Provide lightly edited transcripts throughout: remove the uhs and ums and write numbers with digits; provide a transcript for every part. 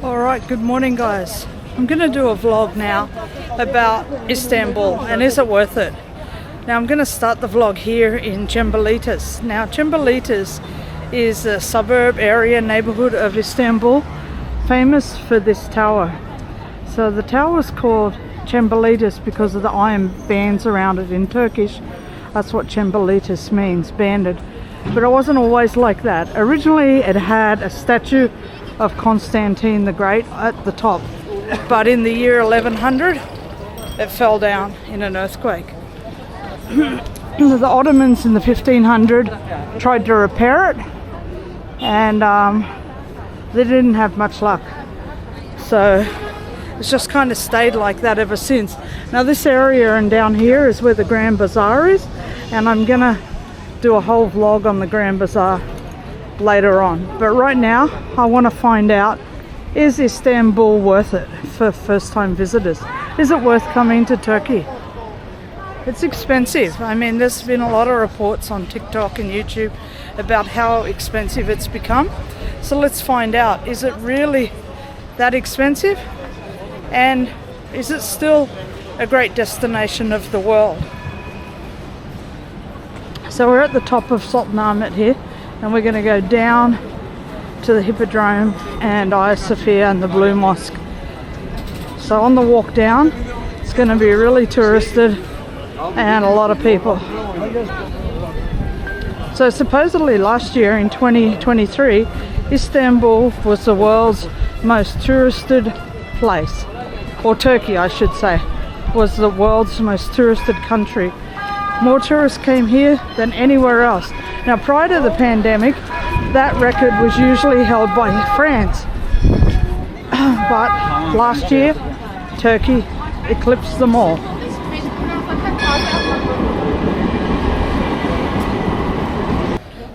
Alright, good morning guys. I'm going to do a vlog now about Istanbul and is it worth it? Now I'm going to start the vlog here in Cemberlites. Now Cemberlites is a suburb area neighborhood of Istanbul, famous for this tower. So the tower is called Cemberlites because of the iron bands around it in Turkish. That's what Cemberlites means, banded. But it wasn't always like that. Originally it had a statue of Constantine the Great at the top, but in the year 1100 it fell down in an earthquake. The Ottomans in the 1500 tried to repair it and they didn't have much luck, so it's just kind of stayed like that ever since. Now this area and down here is where the Grand Bazaar is, and I'm gonna do a whole vlog on the Grand Bazaar later on. But right now I want to find out, is Istanbul worth it for first-time visitors? Is it worth coming to Turkey? It's expensive. I mean, there's been a lot of reports on TikTok and YouTube about how expensive it's become. So let's find out, is it really that expensive? And is it still a great destination of the world? So we're at the top of Sultanahmet here, and we're going to go down to the Hippodrome and Hagia Sophia and the Blue Mosque. So on the walk down, it's going to be really touristed and a lot of people. So supposedly last year in 2023, Istanbul was the world's most touristed place, or Turkey I should say, was the world's most touristed country. More tourists came here than anywhere else. Now prior to the pandemic, that record was usually held by France. But last year, Turkey eclipsed them all.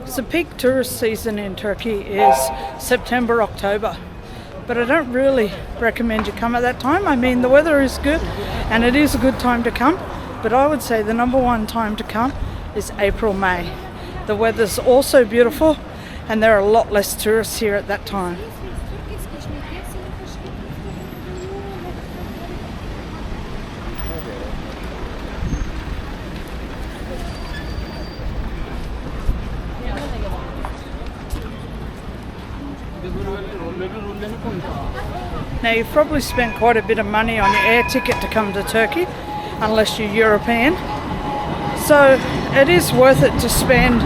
So peak tourist season in Turkey is September, October. But I don't really recommend you come at that time. I mean, the weather is good and it is a good time to come. But I would say the number one time to come is April, May. The weather's also beautiful and there are a lot less tourists here at that time. Now you've probably spent quite a bit of money on your air ticket to come to Turkey, unless you're European. So it is worth it to spend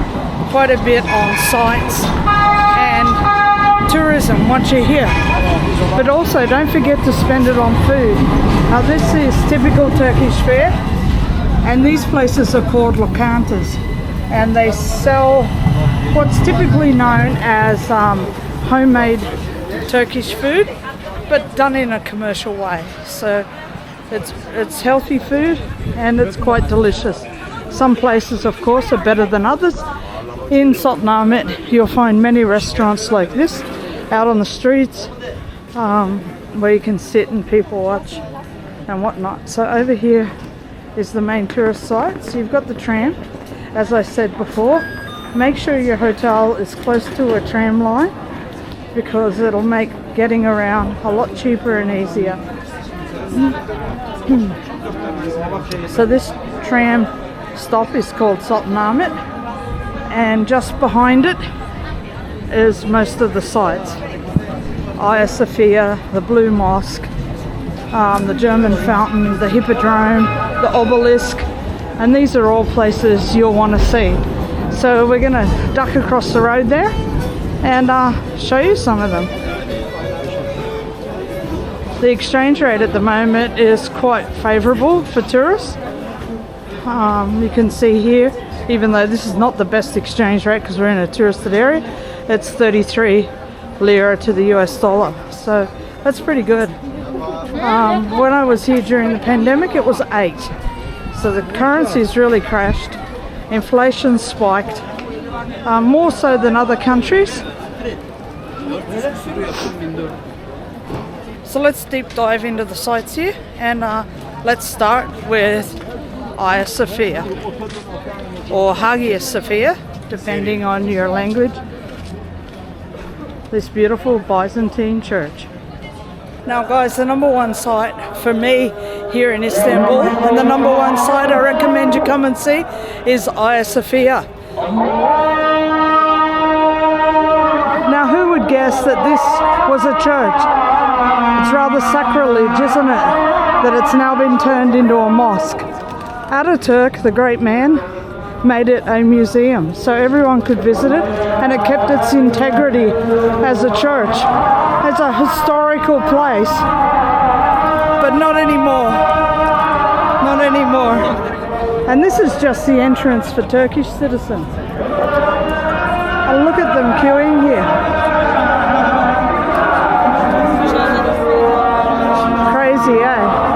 quite a bit on sites and tourism once you're here. But also don't forget to spend it on food. Now this is typical Turkish fare, and these places are called lokantas, and they sell what's typically known as homemade Turkish food, but done in a commercial way. So it's healthy food and it's quite delicious. Some places of course are better than others. In Sultanahmet you'll find many restaurants like this out on the streets, where you can sit and people watch and whatnot. So over here is the main tourist site. So you've got the tram, as I said before. Make sure your hotel is close to a tram line because it'll make getting around a lot cheaper and easier. So this tram stop is called Sultanahmet, and just behind it is most of the sites. Hagia Sophia, the Blue Mosque, the German Fountain, the Hippodrome, the Obelisk, and these are all places you'll want to see. So we're going to duck across the road there and show you some of them. The exchange rate at the moment is quite favourable for tourists. You can see here, even though this is not the best exchange rate because we're in a touristed area, it's 33 lira to the US dollar. So that's pretty good. When I was here during the pandemic, it was 8. So the currency's really crashed. Inflation spiked, more so than other countries. So let's deep dive into the sites here, and let's start with Hagia Sophia or Hagia Sophia, depending on your language. This beautiful Byzantine church. Now guys, the number one site for me here in Istanbul, and the number one site I recommend you come and see, is Hagia Sophia. Now who would guess that this was a church? It's rather sacrilege, isn't it? That it's now been turned into a mosque. Ataturk, the great man, made it a museum so everyone could visit it, and it kept its integrity as a church, as a historical place. But not anymore. Not anymore. And this is just the entrance for Turkish citizens. And look at them queuing here. Crazy, eh?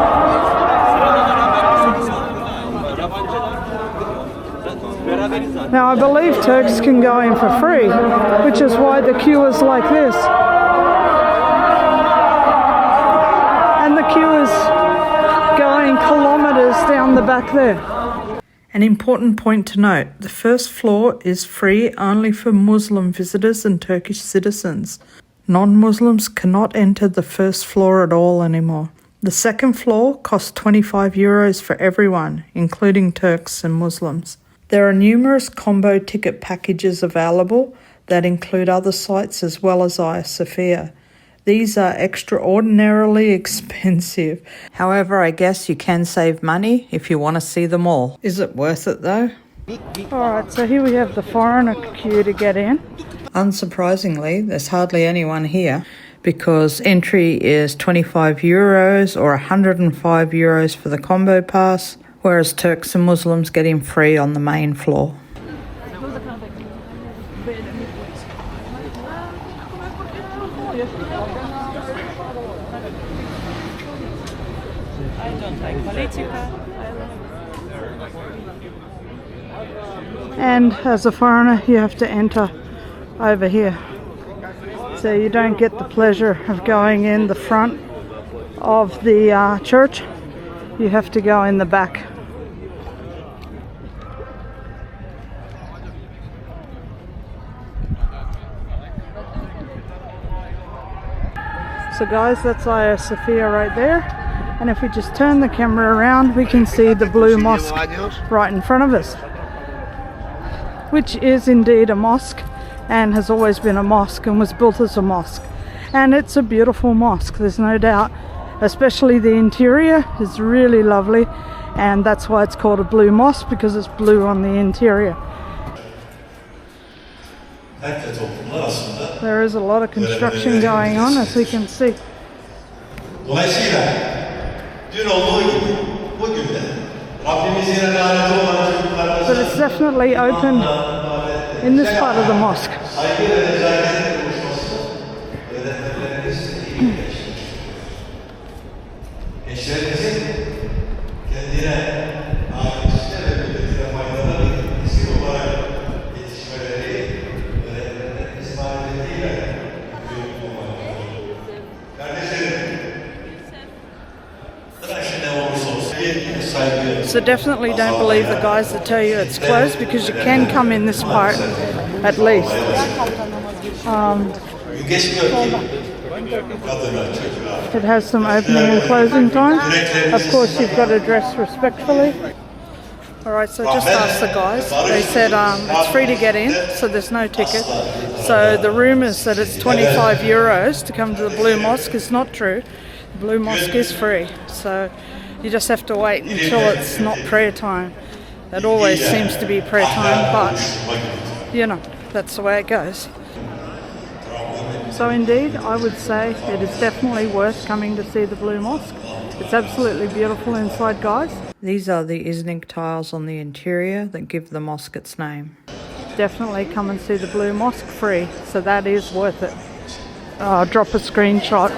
Now I believe Turks can go in for free, which is why the queue is like this. And the queue is going kilometres down the back there. An important point to note, the first floor is free only for Muslim visitors and Turkish citizens. Non-Muslims cannot enter the first floor at all anymore. The second floor costs €25 for everyone, including Turks and Muslims. There are numerous combo ticket packages available that include other sites as well as Hagia Sophia. These are extraordinarily expensive. However, I guess you can save money if you want to see them all. Is it worth it though? Alright, so here we have the foreigner queue to get in. Unsurprisingly, there's hardly anyone here because entry is €25 or €105 for the combo pass, whereas Turks and Muslims get in free on the main floor. And as a foreigner, you have to enter over here. So you don't get the pleasure of going in the front of the church. You have to go in the back. So guys, that's Hagia Sophia right there. And if we just turn the camera around, we can see the blue mosque right in front of us, which is indeed a mosque and has always been a mosque and was built as a mosque. And it's a beautiful mosque, there's no doubt. Especially the interior is really lovely, and that's why it's called a blue mosque, because it's blue on the interior. There is a lot of construction going on, as we can see. But it's definitely open in this part of the mosque. So definitely don't believe the guys that tell you it's closed, because you can come in this part at least. It has some opening and closing times. Of course, you've got to dress respectfully. Alright, so just asked the guys. They said it's free to get in, so there's no ticket. So the rumours that it's €25 to come to the Blue Mosque is not true. The Blue Mosque is free, so you just have to wait until it's not prayer time. It always seems to be prayer time, but you know, that's the way it goes. So indeed, I would say it is definitely worth coming to see the Blue Mosque. It's absolutely beautiful inside, guys. These are the Iznik tiles on the interior that give the mosque its name. Definitely come and see the Blue Mosque free, so that is worth it. I'll drop a screenshot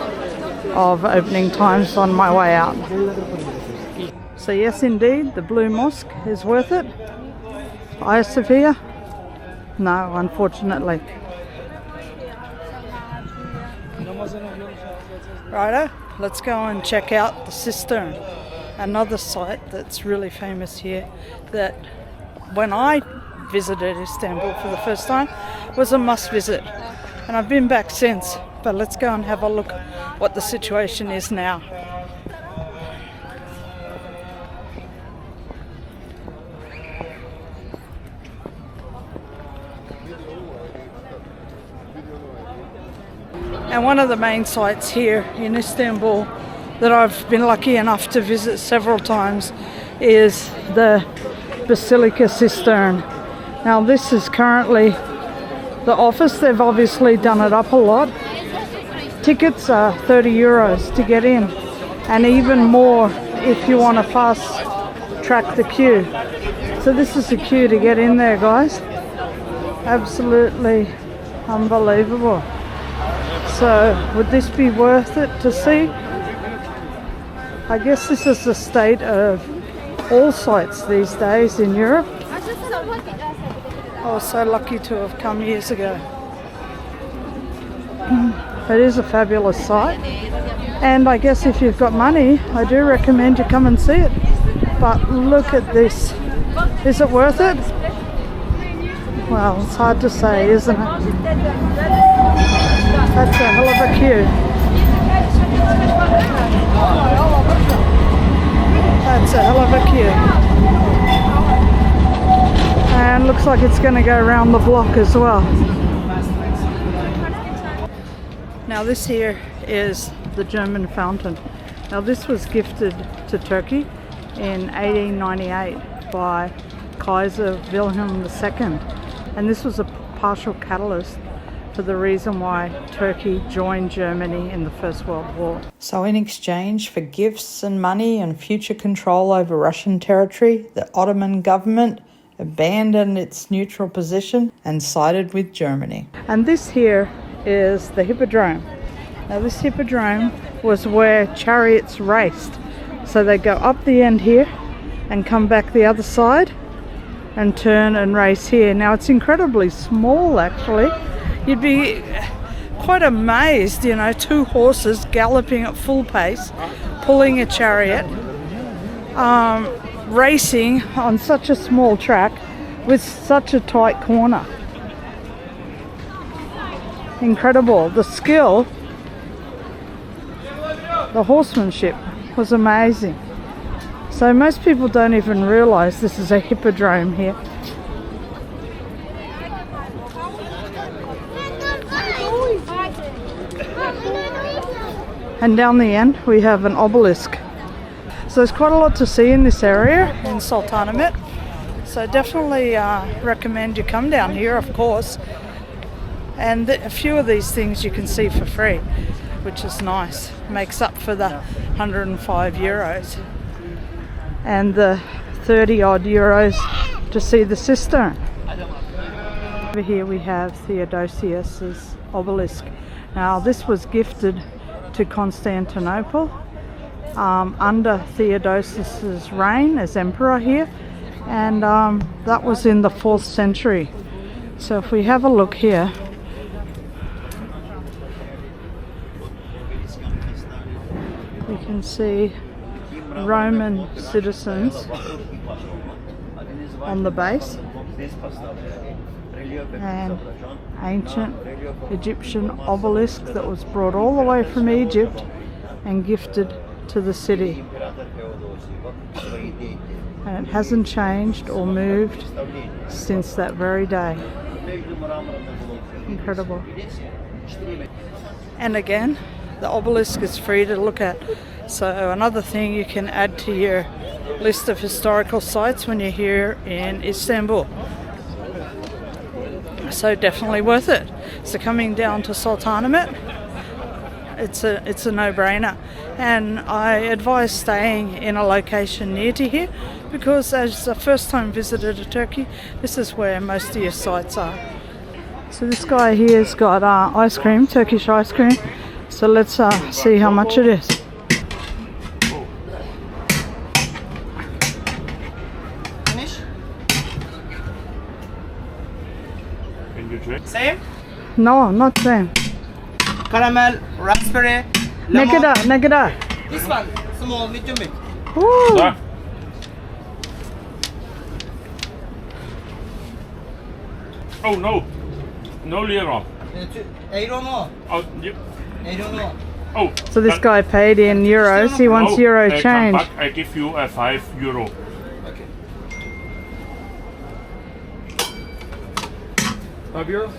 of opening times on my way out. So yes, indeed, the Blue Mosque is worth it. Hagia Sophia? No, unfortunately. Righto, let's go and check out the cistern. Another site that's really famous here, that when I visited Istanbul for the first time was a must visit, and I've been back since. But let's go and have a look what the situation is now. And one of the main sites here in Istanbul that I've been lucky enough to visit several times is the Basilica Cistern. Now this is currently the office. They've obviously done it up a lot. Tickets are 30 euros to get in, and even more if you want to fast track the queue. So this is the queue to get in there, guys. Absolutely unbelievable. So would this be worth it to see? I guess this is the state of all sites these days in Europe. I was so lucky to have come years ago. It is a fabulous site, and I guess if you've got money, I do recommend you come and see it. But look at this. Is it worth it? Well, it's hard to say, isn't it? That's a hell of a queue. That's a hell of a queue. And looks like it's going to go around the block as well. Now this here is the German fountain. Now this was gifted to Turkey in 1898 by Kaiser Wilhelm II. And this was a partial catalyst for the reason why Turkey joined Germany in the First World War. So in exchange for gifts and money and future control over Russian territory, the Ottoman government abandoned its neutral position and sided with Germany. And this here is the Hippodrome. Now this Hippodrome was where chariots raced. So they go up the end here and come back the other side and turn and race here. Now it's incredibly small actually. You'd be quite amazed, you know, two horses galloping at full pace, pulling a chariot, racing on such a small track with such a tight corner. Incredible. The skill, the horsemanship was amazing. So most people don't even realize this is a hippodrome here. And down the end we have an obelisk. So there's quite a lot to see in this area in Sultanahmet. So definitely recommend you come down here, of course. And a few of these things you can see for free, which is nice. Makes up for the 105 euros. And the 30 odd euros to see the cistern. Over here we have Theodosius's obelisk. Now this was gifted to Constantinople under Theodosius's reign as emperor here, and that was in the 4th century. So if we have a look here, we can see Roman citizens on the base and ancient Egyptian obelisk that was brought all the way from Egypt and gifted to the city. And it hasn't changed or moved since that very day. Incredible. And again, the obelisk is free to look at. So another thing you can add to your list of historical sites when you're here in Istanbul. So definitely worth it. So coming down to Sultanahmet, it's a no-brainer, and I advise staying in a location near to here, because as a first-time visitor to Turkey, this is where most of your sites are. So this guy here's got ice cream, Turkish ice cream. So let's see how much it is. Same? No, not same. Caramel, raspberry, lemon. Negada. This one, small, medium big. Ooh. There. Oh no, no lira. Euro no? Oh, yep. I don't know. Oh, So this guy paid in euros. He wants euro come change. back, I give you a €5. Okay. €5?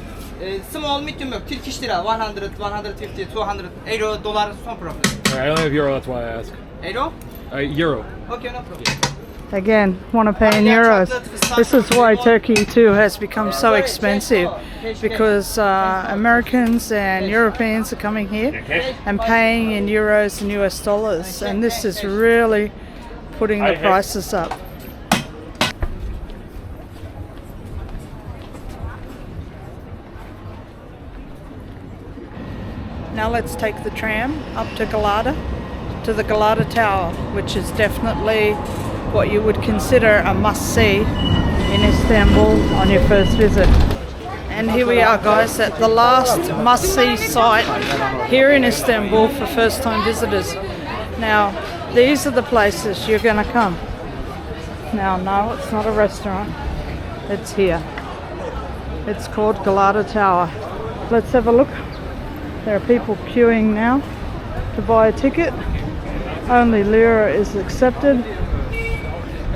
Small, medium milk, Turkish lira, 100, 150, 200, euro, dollar, no problem. I only have euro, that's why I ask. Euro? Euro. Okay, no problem. Again, want to pay in euros. This is why Turkey too has become so expensive, because Americans and Europeans are coming here and paying in euros and US dollars, and this is really putting the prices up. Now let's take the tram up to Galata, to the Galata Tower, which is definitely what you would consider a must-see in Istanbul on your first visit. And here we are, guys, at the last must-see site here in Istanbul for first-time visitors. Now, these are the places you're going to come. Now, no, it's not a restaurant. It's here. It's called Galata Tower. Let's have a look. There are people queuing now to buy a ticket. Only lira is accepted.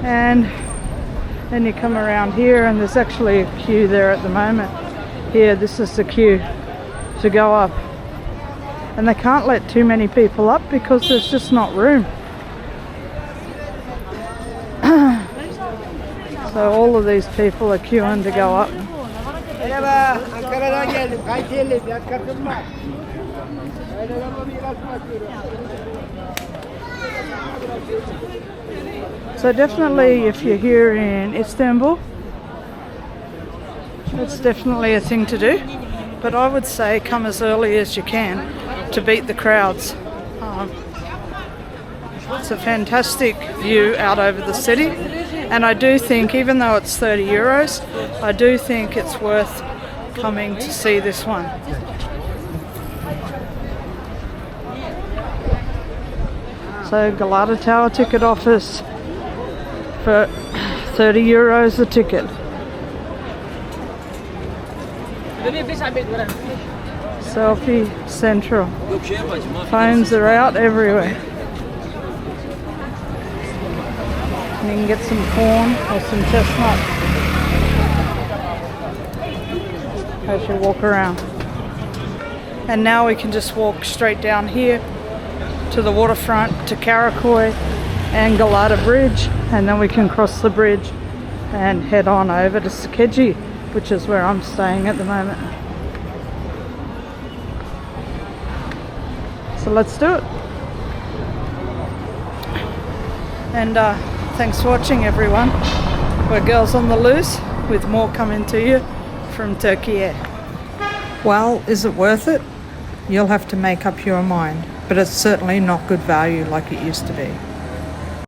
And then you come around here and there's actually a queue there at the moment. Here, this is the queue to go up. And they can't let too many people up because there's just not room. So all of these people are queuing to go up. Merhaba, Ankara'dan geldim. Kayseri'liyim, biraz katılma. So definitely, if you're here in Istanbul, it's definitely a thing to do. But I would say come as early as you can to beat the crowds. It's a fantastic view out over the city, and I do think, even though it's 30 euros, I do think it's worth coming to see this one. So Galata Tower ticket office for 30 euros a ticket. Selfie central. Phones are out everywhere. And you can get some corn or some chestnut as you walk around. And now we can just walk straight down here to the waterfront, to Karakoy and Galata Bridge, and then we can cross the bridge and head on over to Sakeji, which is where I'm staying at the moment. So let's do it. And thanks for watching, everyone. We're Girls on the Loose with more coming to you from Turkey. Well, is it worth it? You'll have to make up your mind, but it's certainly not good value like it used to be.